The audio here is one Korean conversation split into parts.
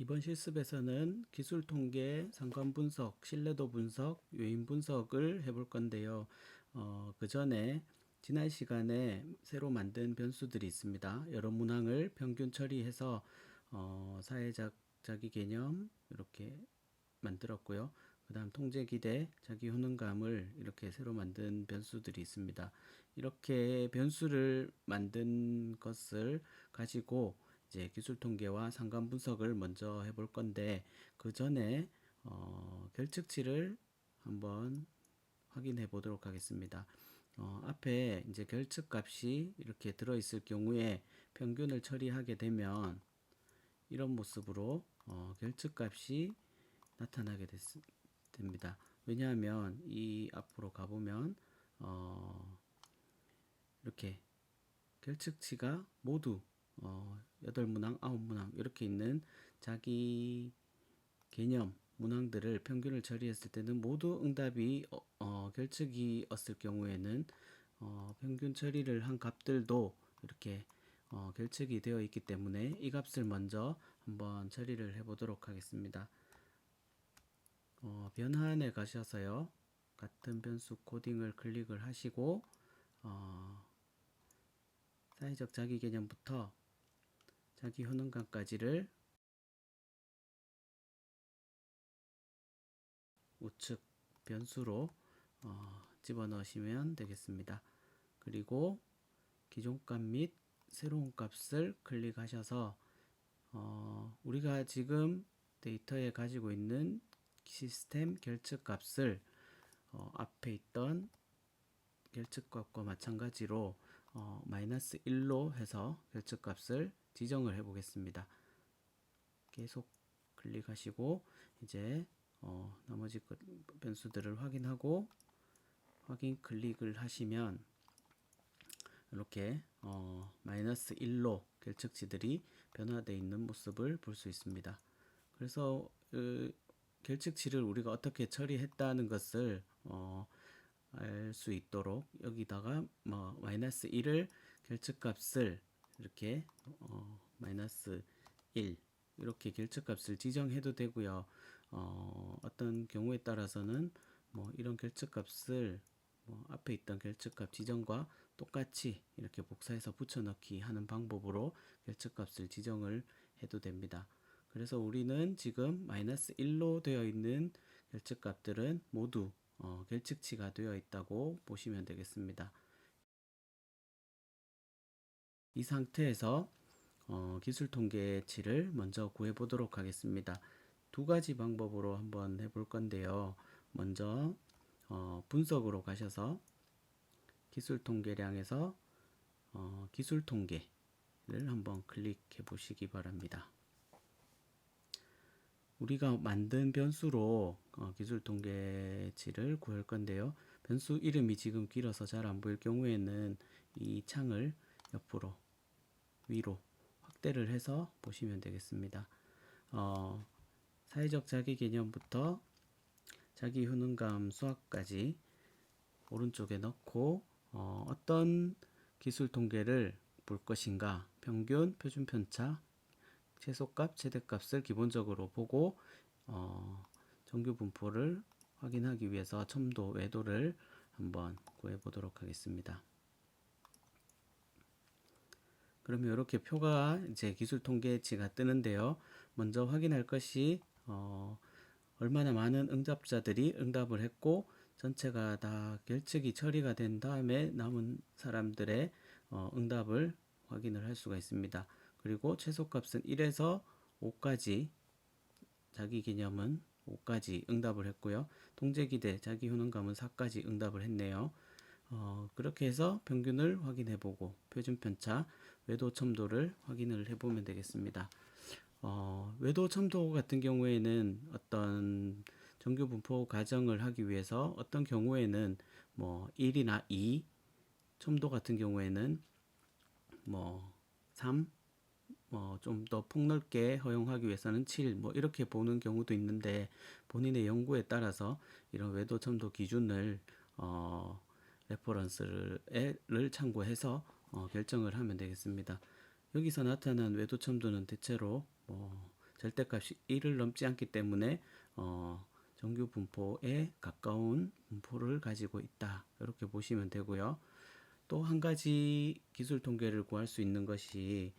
이번 실습에서는 기술 통계, 상관 분석, 신뢰도 분석, 요인 분석을 해볼 건데요. 그 전에 지난 시간에 새로 만든 변수들이 있습니다. 여러 문항을 평균 처리해서 사회적 자기 개념 이렇게 만들었고요. 그 다음 통제 기대, 자기 효능감을 이렇게 새로 만든 변수들이 있습니다. 이렇게 변수를 만든 것을 가지고 이제 기술 통계와 상관 분석을 먼저 해볼 건데 그 전에 결측치를 한번 확인해 보도록 하겠습니다. 앞에 이제 결측 값이 이렇게 들어 있을 경우에 평균을 처리하게 되면 이런 모습으로 결측 값이 나타나게 됩니다. 왜냐하면 이 앞으로 가보면 이렇게 결측치가 모두 8문항, 9문항 이렇게 있는 자기 개념 문항들을 평균을 처리했을 때는 모두 응답이 결측이었을 경우에는 평균 처리를 한 값들도 이렇게 결측이 되어 있기 때문에 이 값을 먼저 한번 처리를 해 보도록 하겠습니다. 변환에 가셔서요. 같은 변수 코딩을 클릭을 하시고 사회적 자기 개념부터 자기 효능감까지를 우측 변수로 집어넣으시면 되겠습니다. 그리고 기존 값 및 새로운 값을 클릭하셔서 우리가 지금 데이터에 가지고 있는 시스템 결측 값을 앞에 있던 결측 값과 마찬가지로 마이너스 1로 해서 결측 값을 지정을 해 보겠습니다. 계속 클릭하시고 이제 나머지 변수들을 확인하고 확인 클릭을 하시면 이렇게 마이너스 1로 결측치들이 변화되어 있는 모습을 볼 수 있습니다. 그래서 결측치를 우리가 어떻게 처리했다는 것을 알 수 있도록 여기다가 마이너스 1을 결측값을 이렇게 마이너스 1 이렇게 결측값을 지정해도 되고요. 어떤 경우에 따라서는 이런 결측값을 앞에 있던 결측값 지정과 똑같이 이렇게 복사해서 붙여넣기 하는 방법으로 결측값을 지정을 해도 됩니다. 그래서 우리는 지금 마이너스 1로 되어 있는 결측값들은 모두 결측치가 되어 있다고 보시면 되겠습니다. 이 상태에서 기술 통계치를 먼저 구해 보도록 하겠습니다. 두 가지 방법으로 한번 해볼 건데요. 먼저 분석으로 가셔서 기술 통계량에서 기술 통계를 한번 클릭해 보시기 바랍니다. 우리가 만든 변수로 기술 통계치를 구할 건데요. 변수 이름이 지금 길어서 잘 안 보일 경우에는 이 창을 옆으로 위로 확대를 해서 보시면 되겠습니다. 사회적 자기 개념부터 자기 효능감 수학까지 오른쪽에 넣고 어떤 기술 통계를 볼 것인가 평균, 표준 편차, 최소값, 최대값을 기본적으로 보고 정규 분포를 확인하기 위해서 첨도, 외도를 한번 구해 보도록 하겠습니다. 그러면 이렇게 표가 이제 기술 통계치가 뜨는데요. 먼저 확인할 것이 얼마나 많은 응답자들이 응답을 했고 전체가 다 결측이 처리가 된 다음에 남은 사람들의 응답을 확인을 할 수가 있습니다. 그리고 최소값은 1에서 5까지 자기 개념은 5까지 응답을 했고요. 통제기대 자기 효능감은 4까지 응답을 했네요. 그렇게 해서 평균을 확인해보고 표준편차, 외도 첨도를 확인을 해보면 되겠습니다. 외도 첨도 같은 경우에는 어떤 정규 분포 가정을 하기 위해서 어떤 경우에는 1이나 2, 첨도 같은 경우에는 3, 좀 더 폭넓게 허용하기 위해서는 7, 이렇게 보는 경우도 있는데 본인의 연구에 따라서 이런 외도 첨도 기준을 레퍼런스를 참고해서 결정을 하면 되겠습니다. 여기서 나타난 외도 첨도는 대체로 절대값이 1을 넘지 않기 때문에 정규 분포에 가까운 분포를 가지고 있다. 이렇게 보시면 되고요. 또 한 가지 기술 통계를 구할 수 있는 것이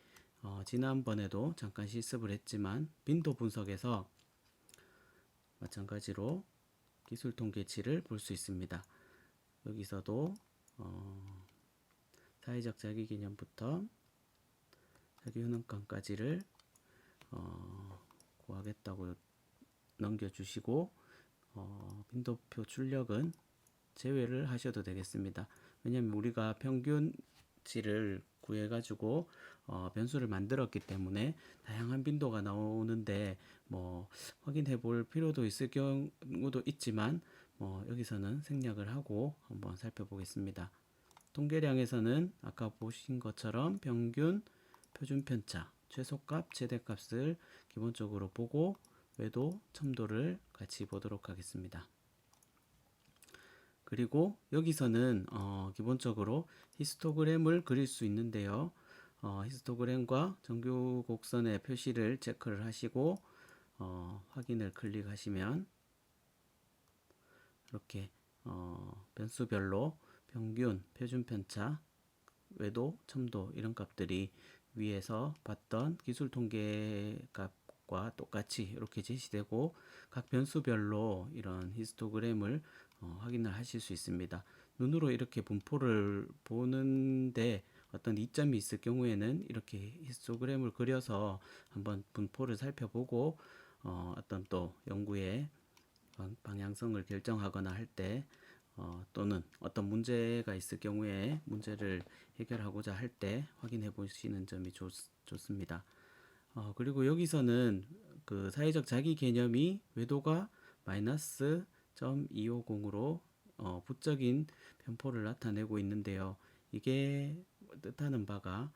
지난번에도 잠깐 실습을 했지만 빈도 분석에서 마찬가지로 기술 통계치를 볼 수 있습니다. 여기서도 사회적 자기 개념부터 자기 효능감까지를 구하겠다고 넘겨주시고 빈도표 출력은 제외를 하셔도 되겠습니다. 왜냐하면 우리가 평균치를 구해가지고 변수를 만들었기 때문에 다양한 빈도가 나오는데 뭐 확인해 볼 필요도 있을 경우도 있지만 여기서는 생략을 하고 한번 살펴보겠습니다. 통계량에서는 아까 보신 것처럼 평균, 표준 편차, 최소값, 최대값을 기본적으로 보고 외도, 첨도를 같이 보도록 하겠습니다. 그리고 여기서는 기본적으로 히스토그램을 그릴 수 있는데요. 히스토그램과 정규 곡선의 표시를 체크를 하시고 확인을 클릭하시면 이렇게 변수별로 평균, 표준 편차, 외도, 첨도 이런 값들이 위에서 봤던 기술 통계 값과 똑같이 이렇게 제시되고 각 변수별로 이런 히스토그램을 확인을 하실 수 있습니다. 눈으로 이렇게 분포를 보는데 어떤 이점이 있을 경우에는 이렇게 히스토그램을 그려서 한번 분포를 살펴보고 어떤 또 연구의 방향성을 결정하거나 할 때 또는 어떤 문제가 있을 경우에 문제를 해결하고자 할 때 확인해 보시는 점이 좋습니다. 그리고 여기서는 그 사회적 자기 개념이 외도가 마이너스 0.250으로 부적인 편포를 나타내고 있는데요. 이게 뜻하는 바가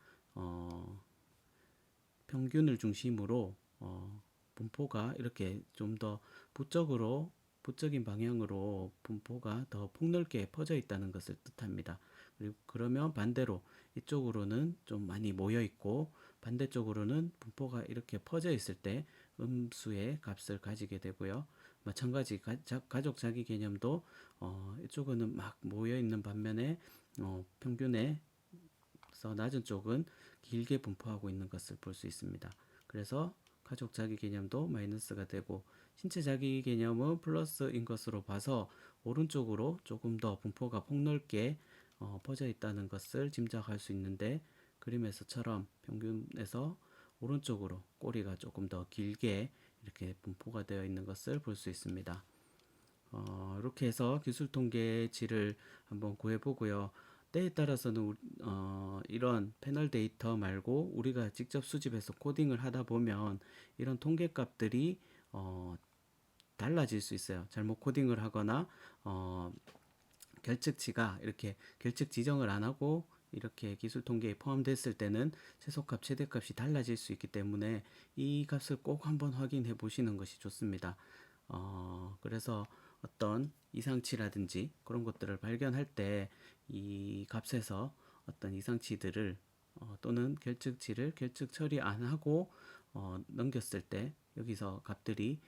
평균을 중심으로 분포가 이렇게 좀 더 부적인 방향으로 분포가 더 폭넓게 퍼져 있다는 것을 뜻합니다. 그리고 그러면 반대로 이쪽으로는 좀 많이 모여 있고 반대쪽으로는 분포가 이렇게 퍼져 있을 때 음수의 값을 가지게 되고요. 마찬가지 가족 자기 개념도 이쪽은 막 모여 있는 반면에 평균에서 낮은 쪽은 길게 분포하고 있는 것을 볼 수 있습니다. 그래서 가족 자기 개념도 마이너스가 되고 신체 자기 개념은 플러스인 것으로 봐서 오른쪽으로 조금 더 분포가 폭넓게 퍼져 있다는 것을 짐작할 수 있는데 그림에서처럼 평균에서 오른쪽으로 꼬리가 조금 더 길게 이렇게 분포가 되어 있는 것을 볼 수 있습니다. 이렇게 해서 기술 통계치를 한번 구해보고요. 때에 따라서는 이런 패널 데이터 말고 우리가 직접 수집해서 코딩을 하다 보면 이런 통계 값들이 달라질 수 있어요. 잘못 코딩을 하거나 결측치가 이렇게 결측 지정을 안 하고 이렇게 기술 통계에 포함됐을 때는 최소값, 최대값이 달라질 수 있기 때문에 이 값을 꼭 한번 확인해 보시는 것이 좋습니다. 그래서 어떤 이상치라든지 그런 것들을 발견할 때 이 값에서 어떤 이상치들을 또는 결측치를 결측 처리 안 하고 넘겼을 때 여기서 값들이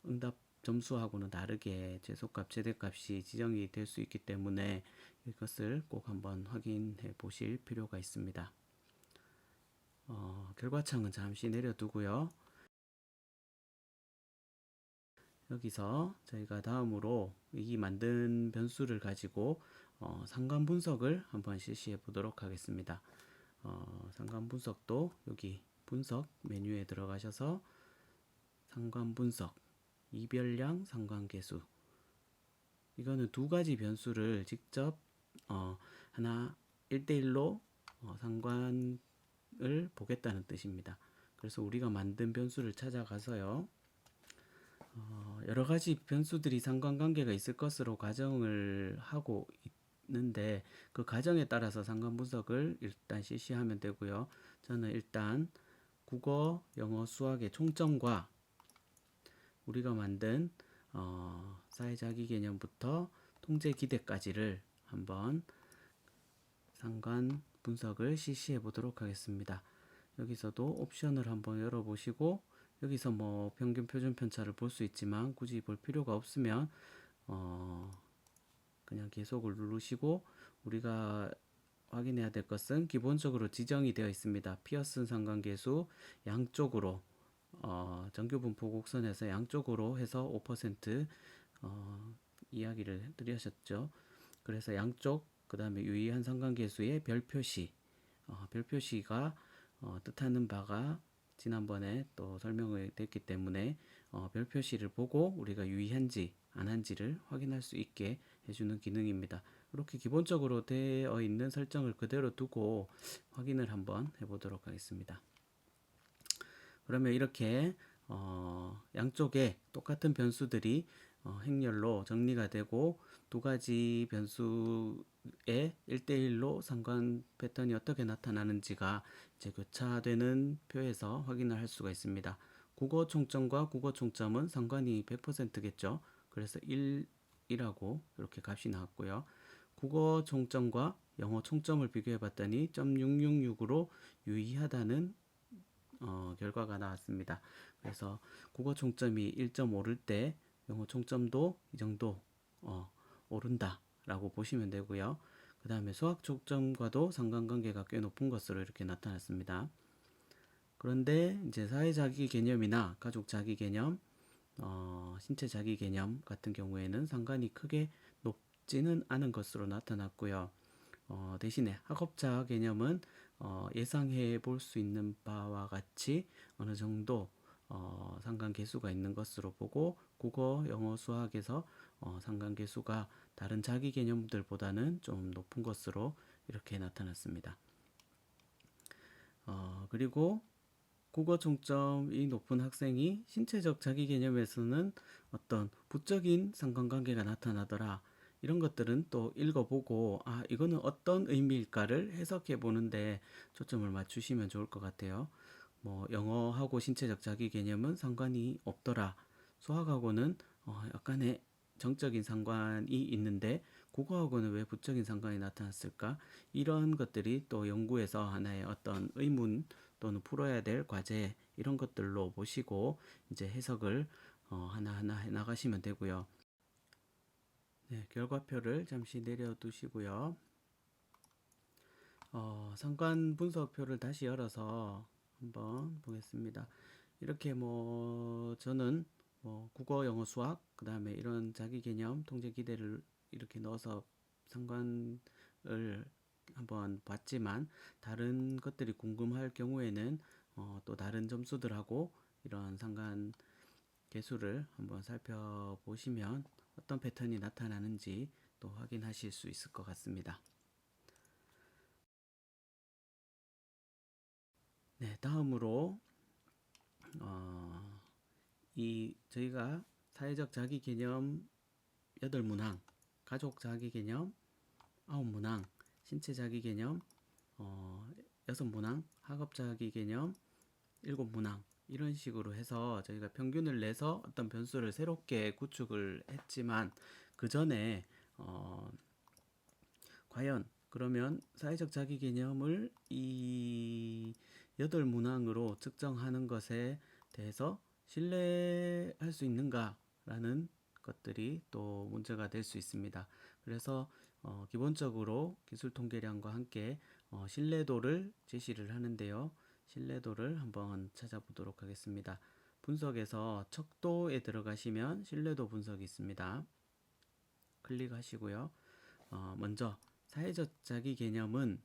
응답 점수하고는 다르게 최소값, 최대값이 지정이 될 수 있기 때문에 이것을 꼭 한번 확인해 보실 필요가 있습니다. 결과창은 잠시 내려두고요. 여기서 저희가 다음으로 이 만든 변수를 가지고 상관 분석을 한번 실시해 보도록 하겠습니다. 상관 분석도 여기 분석 메뉴에 들어가셔서 상관 분석, 이별량 상관계수 이거는 두 가지 변수를 직접 하나 1대1로 상관을 보겠다는 뜻입니다. 그래서 우리가 만든 변수를 찾아가서요. 여러 가지 변수들이 상관관계가 있을 것으로 가정을 하고 있는데 그 가정에 따라서 상관 분석을 일단 실시하면 되고요. 저는 일단 국어, 영어, 수학의 총점과 우리가 만든 사회자기 개념부터 통제 기대까지를 한번 상관 분석을 실시해 보도록 하겠습니다. 여기서도 옵션을 한번 열어보시고 여기서 뭐 평균 표준 편차를 볼 수 있지만 굳이 볼 필요가 없으면 그냥 계속을 누르시고, 우리가 확인해야 될 것은 기본적으로 지정이 되어 있습니다. 피어슨 상관계수 양쪽으로 정규 분포 곡선에서 양쪽으로 해서 5% 이야기를 드렸었죠. 그래서 양쪽, 그 다음에 유의한 상관계수의 별 표시, 별 표시가 뜻하는 바가 지난번에 또 설명이 됐기 때문에 별 표시를 보고 우리가 유의한지 안 한지를 확인할 수 있게 해주는 기능입니다. 이렇게 기본적으로 되어 있는 설정을 그대로 두고 확인을 한번 해보도록 하겠습니다. 그러면 이렇게 양쪽에 똑같은 변수들이 행렬로 정리가 되고, 두 가지 변수의 1대1로 상관 패턴이 어떻게 나타나는지가 이제 교차되는 표에서 확인을 할 수가 있습니다. 국어 총점과 국어 총점은 상관이 100%겠죠. 그래서 1이라고 이렇게 값이 나왔고요. 국어 총점과 영어 총점을 비교해 봤더니 0.666으로 유의하다는 결과가 나왔습니다. 그래서 국어 총점이 1.5를 때 영어 총점도 이 정도 오른다 라고 보시면 되고요. 그 다음에 수학 총점과도 상관관계가 꽤 높은 것으로 이렇게 나타났습니다. 그런데 이제 사회 자기 개념이나 가족 자기 개념, 신체 자기 개념 같은 경우에는 상관이 크게 높지는 않은 것으로 나타났고요. 대신에 학업자 개념은 예상해 볼 수 있는 바와 같이 어느 정도 상관계수가 있는 것으로 보고, 국어, 영어, 수학에서 상관계수가 다른 자기 개념들보다는 좀 높은 것으로 이렇게 나타났습니다. 그리고 국어 총점이 높은 학생이 신체적 자기 개념에서는 어떤 부적인 상관관계가 나타나더라. 이런 것들은 또 읽어보고, 이거는 어떤 의미일까를 해석해 보는데 초점을 맞추시면 좋을 것 같아요. 뭐 영어하고 신체적 자기 개념은 상관이 없더라. 수학하고는 약간의 정적인 상관이 있는데 국어하고는 왜 부적인 상관이 나타났을까? 이런 것들이 또 연구에서 하나의 어떤 의문 또는 풀어야 될 과제, 이런 것들로 보시고 이제 해석을 하나하나 해 나가시면 되고요. 네, 결과표를 잠시 내려두시고요. 상관 분석표를 다시 열어서 한번 보겠습니다. 이렇게 뭐 저는 뭐 국어, 영어, 수학, 그 다음에 이런 자기 개념, 통제 기대를 이렇게 넣어서 상관을 한번 봤지만, 다른 것들이 궁금할 경우에는 또 다른 점수들하고 이런 상관 개수를 한번 살펴보시면 어떤 패턴이 나타나는지 또 확인하실 수 있을 것 같습니다. 네, 다음으로 저희가 사회적 자기 개념 8문항, 가족 자기 개념 9문항, 신체 자기 개념 6문항, 학업 자기 개념 7문항, 이런 식으로 해서 저희가 평균을 내서 어떤 변수를 새롭게 구축을 했지만, 그 전에 과연 그러면 사회적 자기 개념을 이 8문항으로 측정하는 것에 대해서 신뢰할 수 있는가라는 것들이 또 문제가 될 수 있습니다. 그래서 기본적으로 기술 통계량과 함께 신뢰도를 제시를 하는데요. 신뢰도를 한번 찾아보도록 하겠습니다. 분석에서 척도에 들어가시면 신뢰도 분석이 있습니다. 클릭하시고요. 먼저 사회적 자기 개념은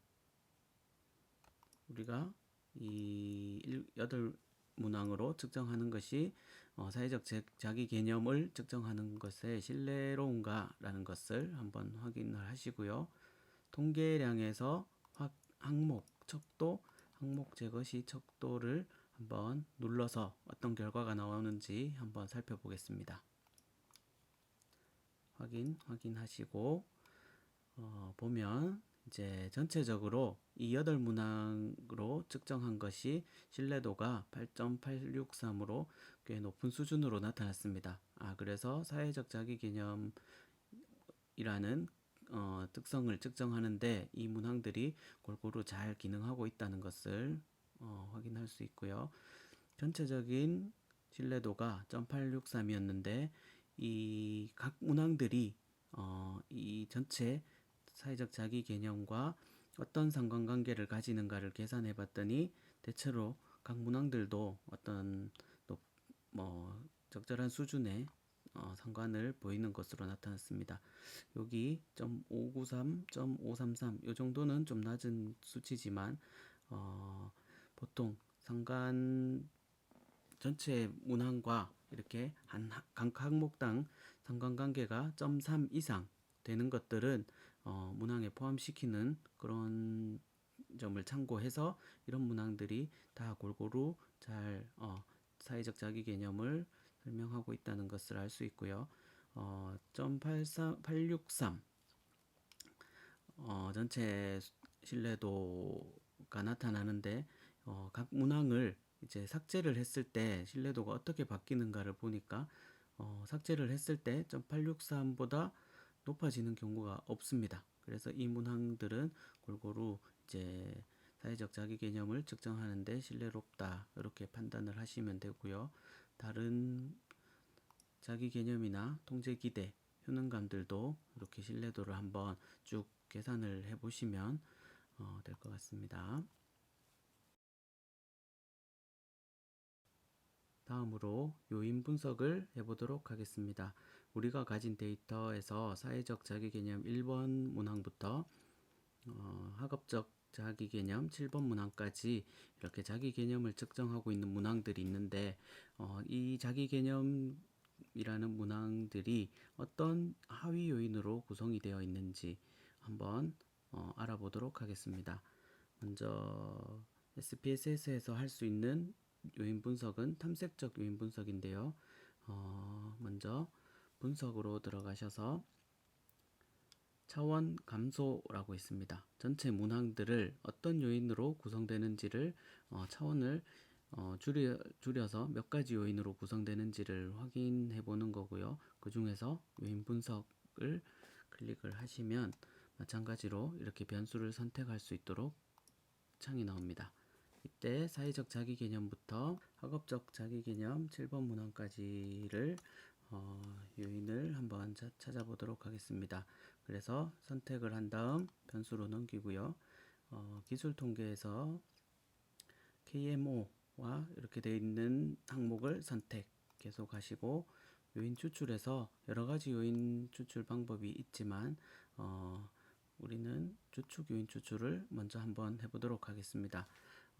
우리가 이 8문항으로 측정하는 것이 사회적 자기 개념을 측정하는 것에 신뢰로운가라는 것을 한번 확인을 하시고요. 통계량에서 항목, 척도, 항목 제거 시 척도를 한번 눌러서 어떤 결과가 나오는지 한번 살펴보겠습니다. 확인하시고 보면 이제 전체적으로 이 8문항으로 측정한 것이 신뢰도가 8.863으로 꽤 높은 수준으로 나타났습니다. 그래서 사회적 자기 개념이라는 특성을 측정하는데 이 문항들이 골고루 잘 기능하고 있다는 것을 확인할 수 있고요. 전체적인 신뢰도가 0.863이었는데 이 각 문항들이 이 전체 사회적 자기 개념과 어떤 상관관계를 가지는가를 계산해 봤더니 대체로 각 문항들도 어떤 뭐 적절한 수준의 상관을 보이는 것으로 나타났습니다. 여기 0.593, 0.533 이 정도는 좀 낮은 수치지만 보통 상관 전체 문항과 이렇게 각 항목당 상관관계가 0.3 이상 되는 것들은 문항에 포함시키는 그런 점을 참고해서 이런 문항들이 다 골고루 잘 사회적 자기 개념을 설명하고 있다는 것을 알 수 있고요. 0.863 전체 신뢰도가 나타나는데 각 문항을 이제 삭제를 했을 때 신뢰도가 어떻게 바뀌는가를 보니까 삭제를 했을 때 0.863보다 높아지는 경우가 없습니다. 그래서 이 문항들은 골고루 이제 사회적 자기 개념을 측정하는데 신뢰롭다 이렇게 판단을 하시면 되고요. 다른 자기 개념이나 통제 기대, 효능감들도 이렇게 신뢰도를 한번 쭉 계산을 해 보시면 될 것 같습니다. 다음으로 요인 분석을 해보도록 하겠습니다. 우리가 가진 데이터에서 사회적 자기 개념 1번 문항부터 학업적 자기 개념 7번 문항까지 이렇게 자기 개념을 측정하고 있는 문항들이 있는데 이 자기 개념이라는 문항들이 어떤 하위 요인으로 구성이 되어 있는지 한번 알아보도록 하겠습니다. 먼저 SPSS에서 할 수 있는 요인 분석은 탐색적 요인 분석인데요. 먼저 분석으로 들어가셔서 차원 감소라고 있습니다. 전체 문항들을 어떤 요인으로 구성되는지를 차원을 줄여서 몇 가지 요인으로 구성되는지를 확인해 보는 거고요. 그 중에서 요인 분석을 클릭을 하시면 마찬가지로 이렇게 변수를 선택할 수 있도록 창이 나옵니다. 이때 사회적 자기 개념부터 학업적 자기 개념 7번 문항까지를 요인을 한번 찾아보도록 하겠습니다. 그래서 선택을 한 다음 변수로 넘기고요. 기술 통계에서 KMO와 이렇게 되어 있는 항목을 선택 계속 하시고 요인 추출에서 여러 가지 요인 추출 방법이 있지만 우리는 주축 요인 추출을 먼저 한번 해보도록 하겠습니다.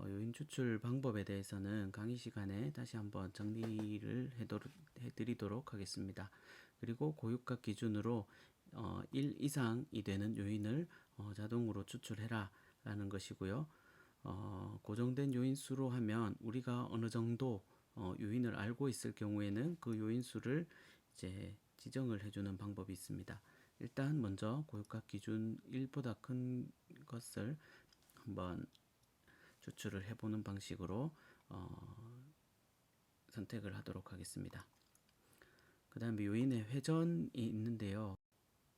요인 추출 방법에 대해서는 강의 시간에 다시 한번 정리를 해드리도록 하겠습니다. 그리고 고육각 기준으로 1 이상이 되는 요인을 자동으로 추출해라 라는 것이고요. 고정된 요인 수로 하면 우리가 어느 정도 요인을 알고 있을 경우에는 그 요인 수를 이제 지정을 해주는 방법이 있습니다. 일단 먼저 고육각 기준 1보다 큰 것을 한번 추출을 해보는 방식으로 선택을 하도록 하겠습니다. 그 다음에 요인의 회전이 있는데요.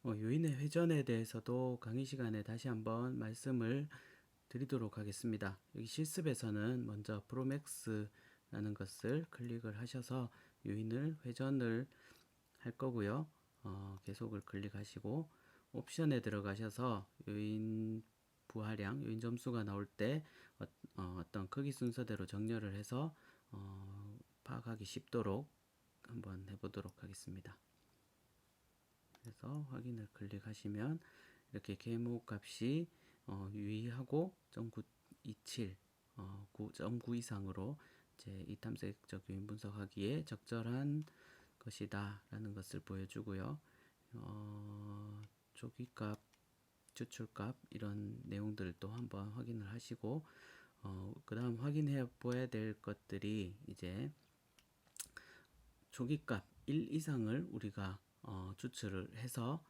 요인의 회전에 대해서도 강의 시간에 다시 한번 말씀을 드리도록 하겠습니다. 여기 실습에서는 먼저 프로맥스라는 것을 클릭을 하셔서 요인을 회전을 할 거고요. 계속을 클릭하시고 옵션에 들어가셔서 요인 부하량, 요인 점수가 나올 때 어떤 크기 순서대로 정렬을 해서 파악하기 쉽도록 한번 해보도록 하겠습니다. 그래서 확인을 클릭하시면 이렇게 계모 값이 유의하고 0.927, 9.9 이상으로 이제 이 탐색적 요인 분석하기에 적절한 것이다 라는 것을 보여주고요. 조기값, 추출값 이런 내용들도 한번 확인을 하시고 그 다음 확인해 봐야 될 것들이 이제 조기값 1 이상을 우리가 추출을 해서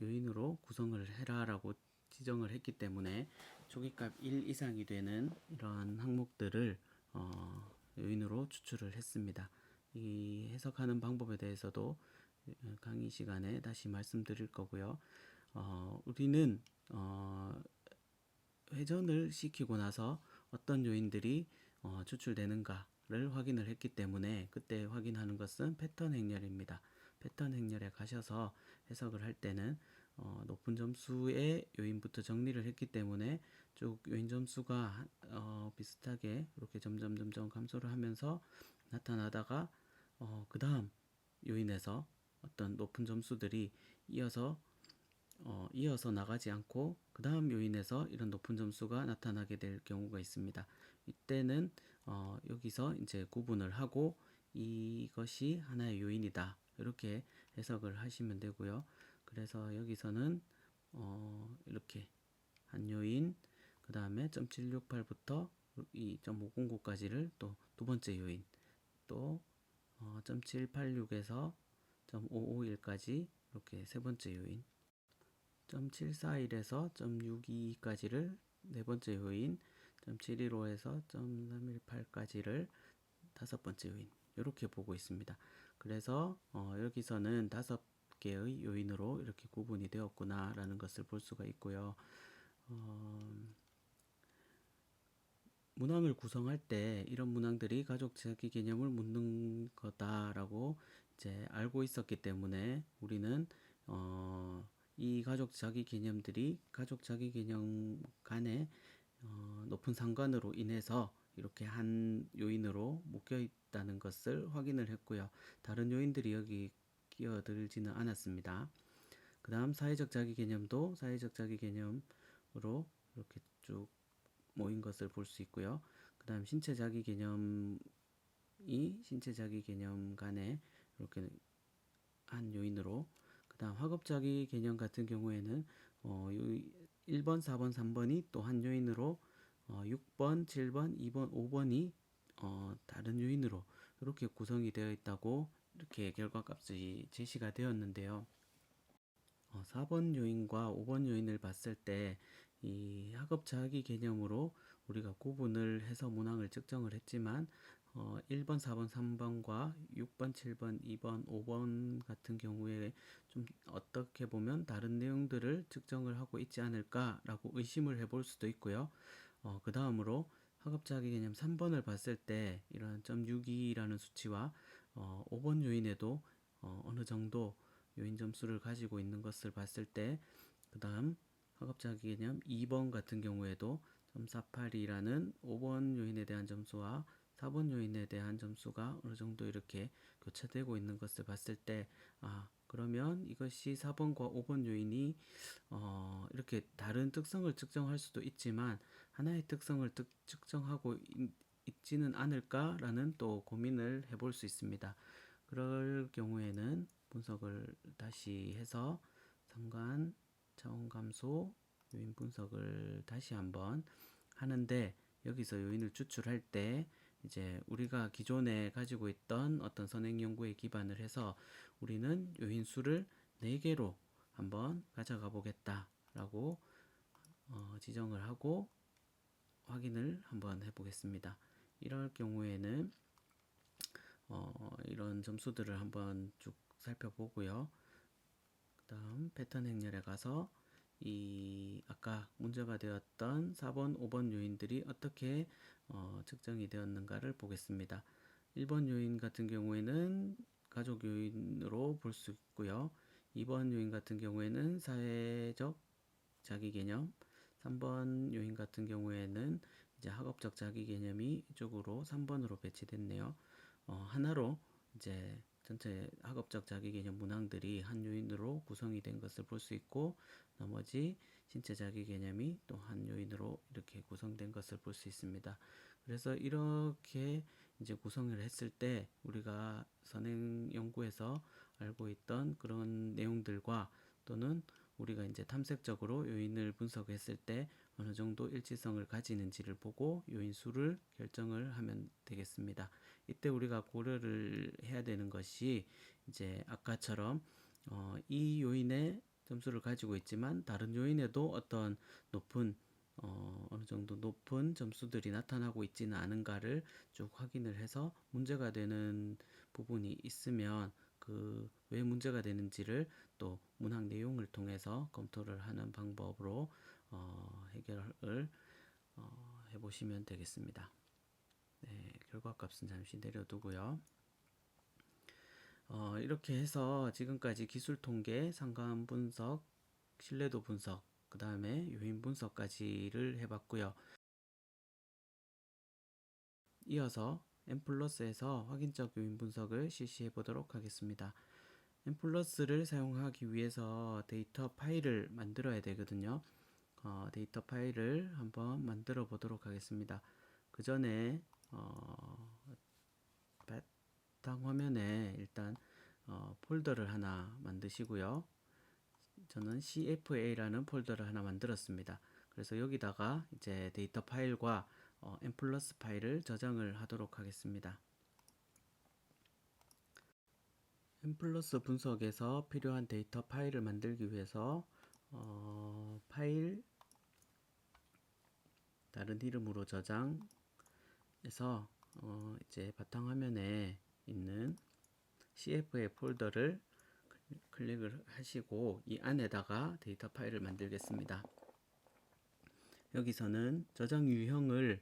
요인으로 구성을 해라 라고 지정을 했기 때문에 조기값 1 이상이 되는 이런 항목들을 요인으로 추출을 했습니다. 이 해석하는 방법에 대해서도 강의 시간에 다시 말씀드릴 거고요. 우리는 회전을 시키고 나서 어떤 요인들이 추출되는가를 확인을 했기 때문에 그때 확인하는 것은 패턴 행렬입니다. 패턴 행렬에 가셔서 해석을 할 때는 높은 점수의 요인부터 정리를 했기 때문에 쭉 요인 점수가 비슷하게 이렇게 점점 감소를 하면서 나타나다가 그 다음 요인에서 어떤 높은 점수들이 이어서 나가지 않고 그 다음 요인에서 이런 높은 점수가 나타나게 될 경우가 있습니다. 이때는 여기서 이제 구분을 하고 이것이 하나의 요인이다 이렇게 해석을 하시면 되고요. 그래서 여기서는 이렇게 한 요인, 그 다음에 0.768부터 이 0.509까지를 또 두 번째 요인, 또 0.786에서 0.551까지 이렇게 세 번째 요인, 0.741에서 0.622까지를 네 번째 요인, 0.715에서 0.318까지를 다섯 번째 요인, 이렇게 보고 있습니다. 그래서 여기서는 다섯 개의 요인으로 이렇게 구분이 되었구나라는 것을 볼 수가 있고요. 문항을 구성할 때 이런 문항들이 가족 자기 개념을 묻는 거다라고 이제 알고 있었기 때문에 우리는 이 가족 자기 개념들이 가족 자기 개념 간의 높은 상관으로 인해서 이렇게 한 요인으로 묶여 있다는 것을 확인을 했고요. 다른 요인들이 여기 끼어들지는 않았습니다. 그 다음 사회적 자기 개념도 사회적 자기 개념으로 이렇게 쭉 모인 것을 볼 수 있고요. 그 다음 신체 자기 개념이 신체 자기 개념 간에 이렇게 한 요인으로, 그 다음 학업 자기 개념 같은 경우에는 1번, 4번, 3번이 또 한 요인으로 6번, 7번, 2번, 5번이 다른 요인으로 이렇게 구성이 되어 있다고 이렇게 결과값이 제시가 되었는데요. 4번 요인과 5번 요인을 봤을 때 이 학업 자기 개념으로 우리가 구분을 해서 문항을 측정을 했지만 1번, 4번, 3번과 6번, 7번, 2번, 5번 같은 경우에 좀 어떻게 보면 다른 내용들을 측정을 하고 있지 않을까라고 의심을 해볼 수도 있고요. 그 다음으로 학업 자기 개념 3번을 봤을 때 이런 0.62라는 수치와 5번 요인에도 어느 정도 요인 점수를 가지고 있는 것을 봤을 때, 그 다음 학업자기 개념 2번 같은 경우에도 0.482라는 5번 요인에 대한 점수와 4번 요인에 대한 점수가 어느 정도 이렇게 교차되고 있는 것을 봤을 때, 그러면 이것이 4번과 5번 요인이 이렇게 다른 특성을 측정할 수도 있지만 하나의 특성을 측정하고 있지는 않을까라는 또 고민을 해볼 수 있습니다. 그럴 경우에는 분석을 다시 해서 상관, 차원 감소, 요인 분석을 다시 한번 하는데, 여기서 요인을 추출할 때 이제 우리가 기존에 가지고 있던 어떤 선행 연구에 기반을 해서 우리는 요인 수를 4개로 한번 가져가 보겠다라고 지정을 하고 확인을 한번 해보겠습니다. 이럴 경우에는 이런 점수들을 한번 쭉 살펴보고요. 그 다음 패턴 행렬에 가서 이 아까 문제가 되었던 4번, 5번 요인들이 어떻게 측정이 되었는가를 보겠습니다. 1번 요인 같은 경우에는 가족 요인으로 볼 수 있고요. 2번 요인 같은 경우에는 사회적 자기 개념, 3번 요인 같은 경우에는 이제 학업적 자기 개념이 이쪽으로 3번으로 배치됐네요. 하나로 이제 전체 학업적 자기 개념 문항들이 한 요인으로 구성이 된 것을 볼 수 있고, 나머지 신체 자기 개념이 또 한 요인으로 이렇게 구성된 것을 볼 수 있습니다. 그래서 이렇게 이제 구성을 했을 때 우리가 선행 연구에서 알고 있던 그런 내용들과 또는 우리가 이제 탐색적으로 요인을 분석했을 때 어느 정도 일치성을 가지는지를 보고 요인 수를 결정을 하면 되겠습니다. 이때 우리가 고려를 해야 되는 것이 이제 아까처럼 이 요인의 점수를 가지고 있지만 다른 요인에도 어떤 높은 어느 정도 높은 점수들이 나타나고 있지는 않은가를 쭉 확인을 해서 문제가 되는 부분이 있으면 그 왜 문제가 되는지를 또 문항 내용을 통해서 검토를 하는 방법으로 해결을 해보시면 되겠습니다. 네, 결과값은 잠시 내려두고요. 이렇게 해서 지금까지 기술 통계, 상관 분석, 신뢰도 분석, 그 다음에 요인 분석까지를 해봤고요. 이어서 M+에서 확인적 요인 분석을 실시해 보도록 하겠습니다. M+를 사용하기 위해서 데이터 파일을 만들어야 되거든요. 데이터 파일을 한번 만들어 보도록 하겠습니다. 그 전에 바탕 화면에 일단 폴더를 하나 만드시고요. 저는 CFA라는 폴더를 하나 만들었습니다. 그래서 여기다가 이제 데이터 파일과 M+ 파일을 저장을 하도록 하겠습니다. M+ 분석에서 필요한 데이터 파일을 만들기 위해서 파일 다른 이름으로 저장해서 이제 바탕화면에 있는 CFA 폴더를 클릭을 하시고 이 안에다가 데이터 파일을 만들겠습니다. 여기서는 저장 유형을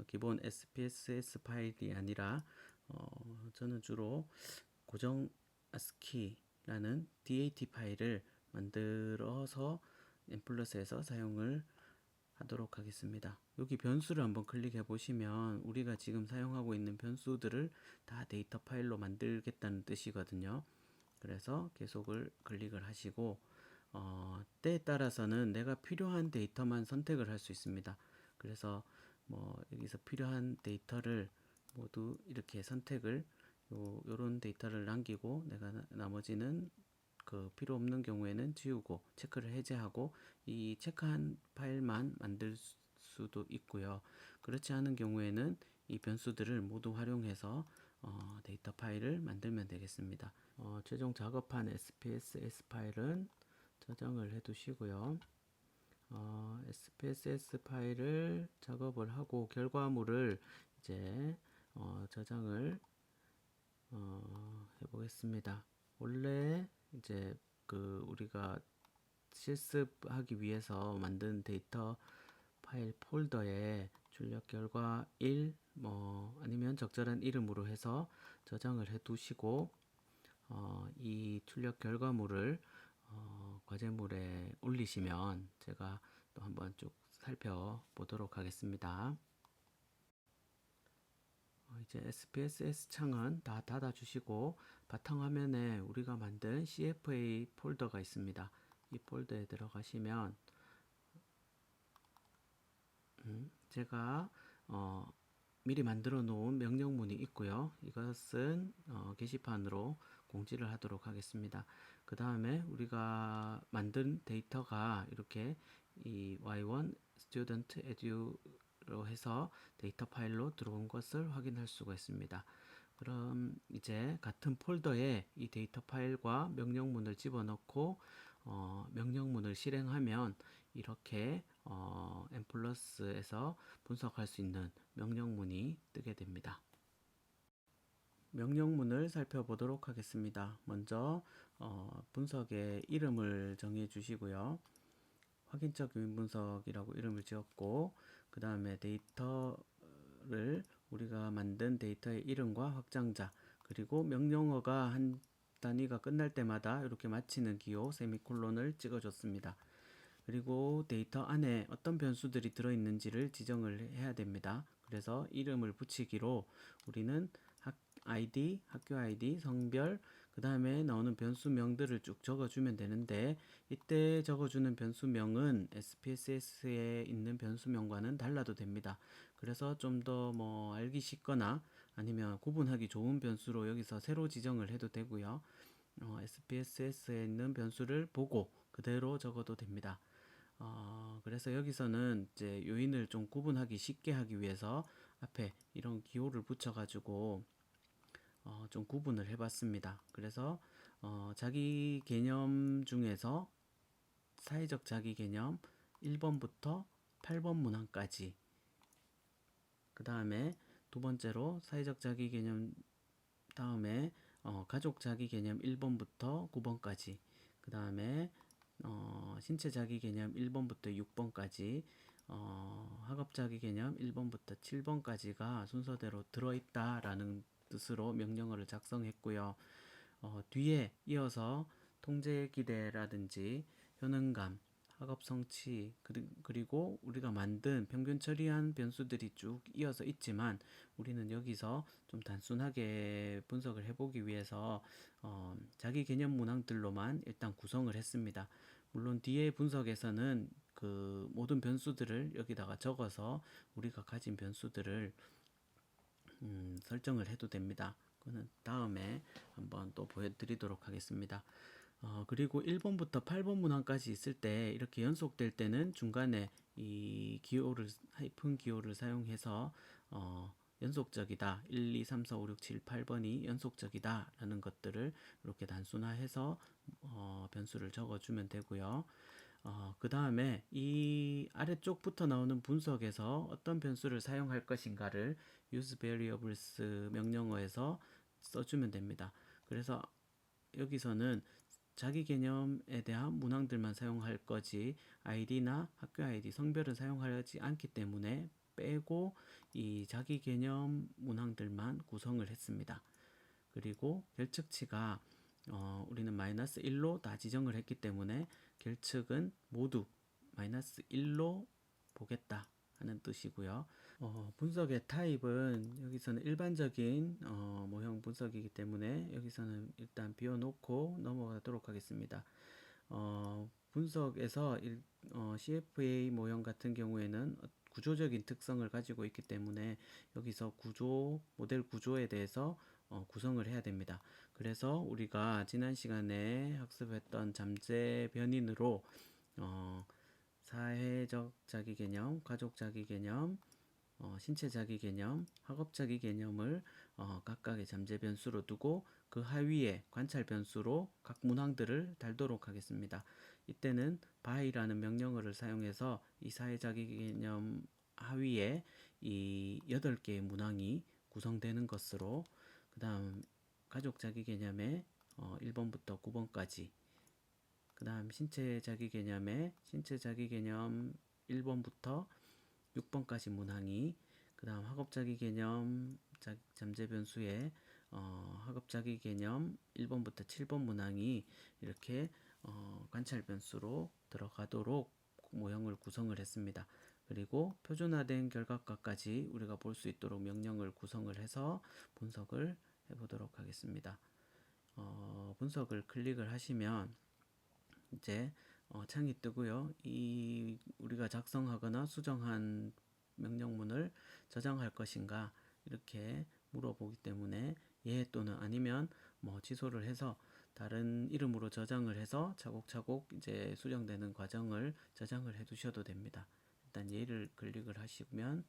기본 SPSS 파일이 아니라 저는 주로 고정 ASCII라는 DAT 파일을 만들어서 M+에서 사용을 하도록 하겠습니다. 여기 변수를 한번 클릭해 보시면 우리가 지금 사용하고 있는 변수들을 다 데이터 파일로 만들겠다는 뜻이거든요. 그래서 계속을 클릭을 하시고 때에 따라서는 내가 필요한 데이터만 선택을 할 수 있습니다. 그래서 뭐 여기서 필요한 데이터를 모두 이렇게 선택을 요런 데이터를 남기고 내가 나머지는 그 필요 없는 경우에는 지우고 체크를 해제하고 이 체크한 파일만 만들 수도 있고요. 그렇지 않은 경우에는 이 변수들을 모두 활용해서 데이터 파일을 만들면 되겠습니다. 최종 작업한 SPSS 파일은 저장을 해 두시고요. SPSS 파일을 작업을 하고 결과물을 이제 저장을 해 보겠습니다. 원래 이제 그 우리가 실습하기 위해서 만든 데이터 파일 폴더에 출력 결과 1 뭐 아니면 적절한 이름으로 해서 저장을 해 두시고 이 출력 결과물을 과제물에 올리시면 제가 또 한번 쭉 살펴보도록 하겠습니다. 이제 SPSS 창은 다 닫아 주시고 바탕화면에 우리가 만든 CFA 폴더가 있습니다. 이 폴더에 들어가시면 제가 미리 만들어 놓은 명령문이 있고요. 이것은 게시판으로 공지를 하도록 하겠습니다. 그 다음에 우리가 만든 데이터가 이렇게 이 y1 student edu로 해서 데이터 파일로 들어온 것을 확인할 수가 있습니다. 그럼 이제 같은 폴더에 이 데이터 파일과 명령문을 집어넣고 명령문을 실행하면 이렇게 M+에서 분석할 수 있는 명령문이 뜨게 됩니다. 명령문을 살펴보도록 하겠습니다. 먼저 분석의 이름을 정해 주시고요. 확인적 요인 분석이라고 이름을 지었고 그 다음에 데이터를 우리가 만든 데이터의 이름과 확장자 그리고 명령어가 한 단위가 끝날 때마다 이렇게 마치는 기호 세미콜론을 찍어줬습니다. 그리고 데이터 안에 어떤 변수들이 들어있는지를 지정을 해야 됩니다. 그래서 이름을 붙이기로 우리는 아이디, 학교 아이디, 성별, 그 다음에 나오는 변수명들을 쭉 적어주면 되는데 이때 적어주는 변수명은 SPSS에 있는 변수명과는 달라도 됩니다. 그래서 좀 더 뭐 알기 쉽거나 아니면 구분하기 좋은 변수로 여기서 새로 지정을 해도 되고요. SPSS에 있는 변수를 보고 그대로 적어도 됩니다. 그래서 여기서는 이제 요인을 좀 구분하기 쉽게 하기 위해서 앞에 이런 기호를 붙여가지고 좀 구분을 해봤습니다. 그래서 자기 개념 중에서 사회적 자기 개념 1번부터 8번 문항까지 그 다음에 두 번째로 사회적 자기 개념 다음에 가족 자기 개념 1번부터 9번까지 그 다음에 신체 자기 개념 1번부터 6번까지 학업자기 개념 1번부터 7번까지가 순서대로 들어있다라는 뜻으로 명령어를 작성했고요. 뒤에 이어서 통제 기대라든지 효능감, 학업 성취, 그리고 우리가 만든 평균 처리한 변수들이 쭉 이어서 있지만 우리는 여기서 좀 단순하게 분석을 해보기 위해서 자기 개념 문항들로만 일단 구성을 했습니다. 물론 뒤에 분석에서는 그 모든 변수들을 여기다가 적어서 우리가 가진 변수들을 설정을 해도 됩니다. 그거는 다음에 한번 또 보여드리도록 하겠습니다. 그리고 1번부터 8번 문항까지 있을 때 이렇게 연속될 때는 중간에 이 기호를 하이픈 기호를 사용해서 연속적이다. 1, 2, 3, 4, 5, 6, 7, 8번이 연속적이다 라는 것들을 이렇게 단순화해서 변수를 적어주면 되고요. 그 다음에 이 아래쪽부터 나오는 분석에서 어떤 변수를 사용할 것인가를 use variables 명령어에서 써주면 됩니다. 그래서 여기서는 자기 개념에 대한 문항들만 사용할 거지 아이디나 학교 아이디, 성별은 사용하지 않기 때문에 빼고 이 자기 개념 문항들만 구성을 했습니다. 그리고 결측치가 우리는 마이너스 1로 다 지정을 했기 때문에 결측은 모두 마이너스 1로 보겠다 하는 뜻이고요. 분석의 타입은 여기서는 일반적인 모형 분석이기 때문에 여기서는 일단 비워놓고 넘어가도록 하겠습니다. 분석에서 CFA 모형 같은 경우에는 구조적인 특성을 가지고 있기 때문에 여기서 모델 구조에 대해서 구성을 해야 됩니다. 그래서 우리가 지난 시간에 학습했던 잠재 변인으로 사회적 자기 개념, 가족 자기 개념, 신체 자기 개념, 학업 자기 개념을 각각의 잠재 변수로 두고 그 하위에 관찰 변수로 각 문항들을 달도록 하겠습니다. 이때는 by라는 명령어를 사용해서 이 사회 자기 개념 하위에 이 8개의 문항이 구성되는 것으로, 그 다음 가족 자기 개념의 1번부터 9번까지, 그 다음 신체 자기 개념의 신체 자기 개념 1번부터 6번까지 문항이, 그 다음 학업 자기 개념 잠재 변수의 학업 자기 개념 1번부터 7번 문항이 이렇게 관찰 변수로 들어가도록 모형을 구성을 했습니다. 그리고 표준화된 결과값까지 우리가 볼 수 있도록 명령을 구성을 해서 분석을 해보도록 하겠습니다. 분석을 클릭을 하시면 이제 창이 뜨고요. 이 우리가 작성하거나 수정한 명령문을 저장할 것인가 이렇게 물어보기 때문에 예 또는 아니면 뭐 취소를 해서 다른 이름으로 저장을 해서 차곡차곡 이제 수정되는 과정을 저장을 해 두셔도 됩니다. 일단 예를 클릭을 하시면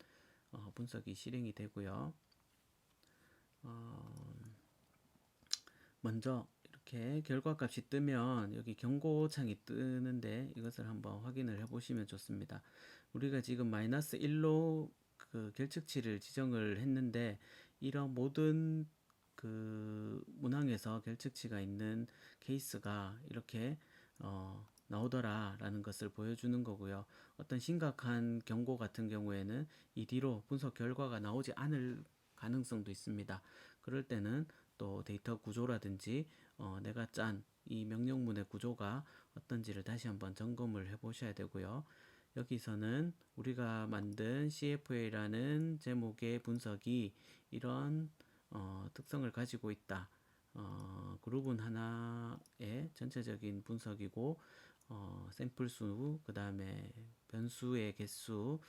분석이 실행이 되고요. 먼저 이렇게 결과값이 뜨면 여기 경고창이 뜨는데 이것을 한번 확인을 해 보시면 좋습니다. 우리가 지금 마이너스 1로 그 결측치를 지정을 했는데 이런 모든 그 문항에서 결측치가 있는 케이스가 이렇게 나오더라 라는 것을 보여주는 거고요. 어떤 심각한 경고 같은 경우에는 이 뒤로 분석 결과가 나오지 않을 가능성도 있습니다. 그럴 때는 또 데이터 구조라든지 내가 짠 이 명령문의 구조가 어떤지를 다시 한번 점검을 해 보셔야 되고요. 여기서는 우리가 만든 CFA라는 제목의 분석이 이런 특성을 가지고 있다. 그룹은 하나의 전체적인 분석이고 샘플 수, 그 다음에 변수의 개수,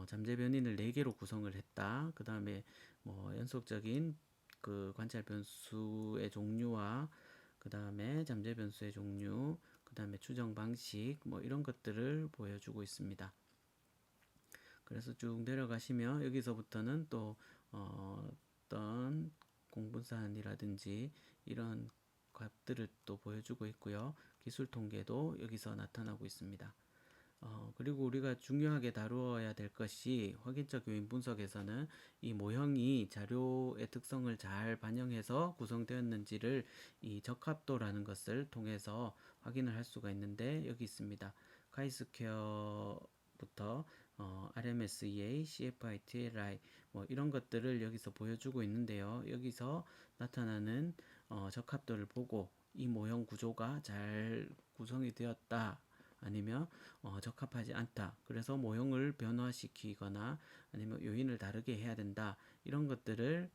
잠재 변인을 4개로 구성을 했다. 그 다음에 뭐 연속적인 그 관찰 변수의 종류와 그 다음에 잠재 변수의 종류, 그 다음에 추정 방식 뭐 이런 것들을 보여주고 있습니다. 그래서 쭉 내려가시면 여기서부터는 또 어떤 공분산이라든지 이런 값들을 또 보여주고 있고요. 기술 통계도 여기서 나타나고 있습니다. 그리고 우리가 중요하게 다루어야 될 것이 확인적 요인 분석에서는 이 모형이 자료의 특성을 잘 반영해서 구성되었는지를 이 적합도라는 것을 통해서 확인을 할 수가 있는데 여기 있습니다. 카이스퀘어부터 RMSEA, CFI, TLI 뭐 이런 것들을 여기서 보여주고 있는데요. 여기서 나타나는 적합도를 보고 이 모형 구조가 잘 구성이 되었다. 아니면 적합하지 않다. 그래서 모형을 변화시키거나 아니면 요인을 다르게 해야 된다. 이런 것들을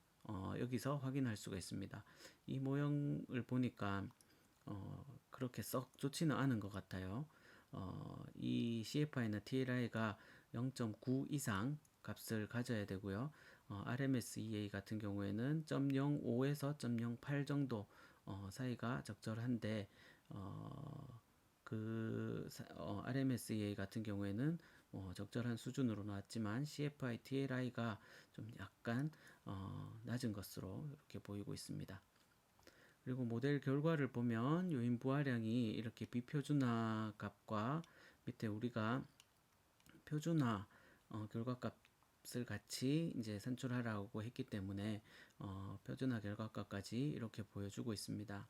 여기서 확인할 수가 있습니다. 이 모형을 보니까 그렇게 썩 좋지는 않은 것 같아요. 이 CFI나 TLI가 0.9 이상 값을 가져야 되고요. RMSEA 같은 경우에는 0.05에서 0.08 정도 사이가 적절한데 RMSEA 같은 경우에는 적절한 수준으로 나왔지만 CFI, TLI가 좀 약간 낮은 것으로 이렇게 보이고 있습니다. 그리고 모델 결과를 보면 요인 부하량이 이렇게 비표준화 값과 밑에 우리가 표준화 결과값을 같이 이제 산출하라고 했기 때문에 표준화 결과값까지 이렇게 보여주고 있습니다.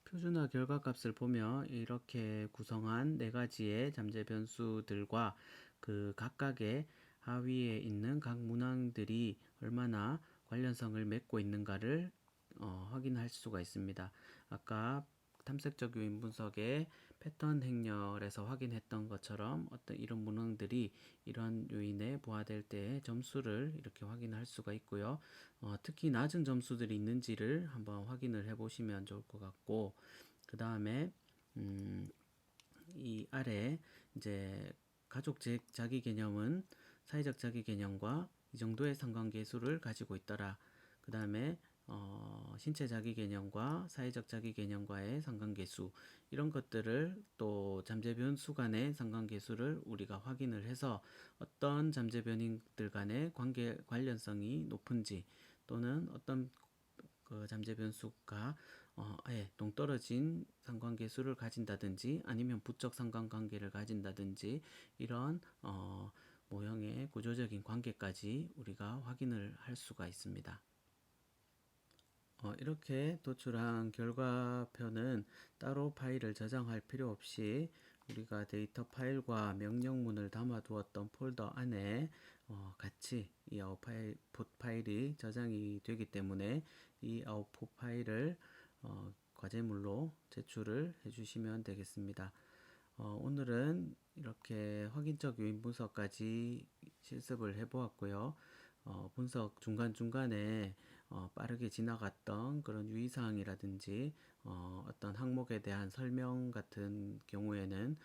표준화 결과값을 보면 이렇게 구성한 네 가지의 잠재 변수들과 그 각각의 하위에 있는 각 문항들이 얼마나 관련성을 맺고 있는가를 확인할 수가 있습니다. 아까 탐색적 요인 분석의 패턴 행렬에서 확인했던 것처럼 어떤 이런 문항들이 이런 요인에 부하될 때의 점수를 이렇게 확인할 수가 있고요. 특히 낮은 점수들이 있는지를 한번 확인을 해 보시면 좋을 것 같고, 그 다음에 이 아래 이제 가족 자기 개념은 사회적 자기 개념과 이 정도의 상관계수를 가지고 있더라. 그 다음에 신체 자기 개념과 사회적 자기 개념과의 상관계수, 이런 것들을 또 잠재 변수 간의 상관계수를 우리가 확인을 해서 어떤 잠재 변인들 간의 관련성이 높은지, 또는 어떤 그 잠재 변수가 아예 동떨어진 상관계수를 가진다든지 아니면 부적 상관관계를 가진다든지 이런 모형의 구조적인 관계까지 우리가 확인을 할 수가 있습니다. 이렇게 도출한 결과표는 따로 파일을 저장할 필요 없이 우리가 데이터 파일과 명령문을 담아 두었던 폴더 안에 같이 이 아웃풋 파일이 저장이 되기 때문에 이 아웃풋 파일을 과제물로 제출을 해주시면 되겠습니다. 오늘은 이렇게 확인적 요인 분석까지 실습을 해보았고요. 분석 중간중간에 빠르게 지나갔던 그런 유의사항이라든지 어떤 항목에 대한 설명 같은 경우에는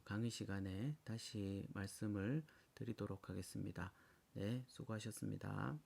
강의 시간에 다시 말씀을 드리도록 하겠습니다. 네, 수고하셨습니다.